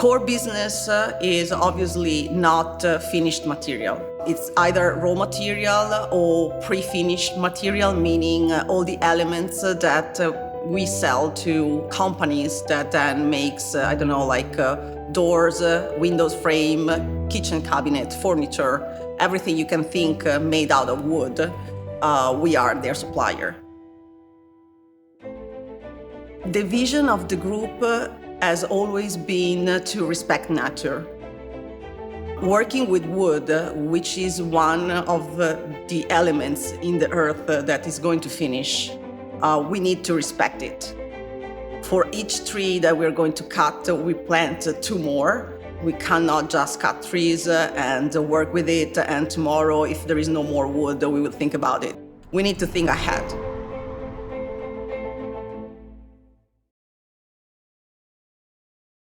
core business is obviously not finished material. It's either raw material or pre-finished material, meaning all the elements that we sell to companies that then makes, doors, windows frame, kitchen cabinet, furniture, everything you can think made out of wood. We are their supplier. The vision of the group has always been to respect nature. Working with wood, which is one of the elements in the earth that is going to finish, we need to respect it. For each tree that we're going to cut, we plant 2 more. We cannot just cut trees and work with it, and tomorrow, if there is no more wood, we will think about it. We need to think ahead.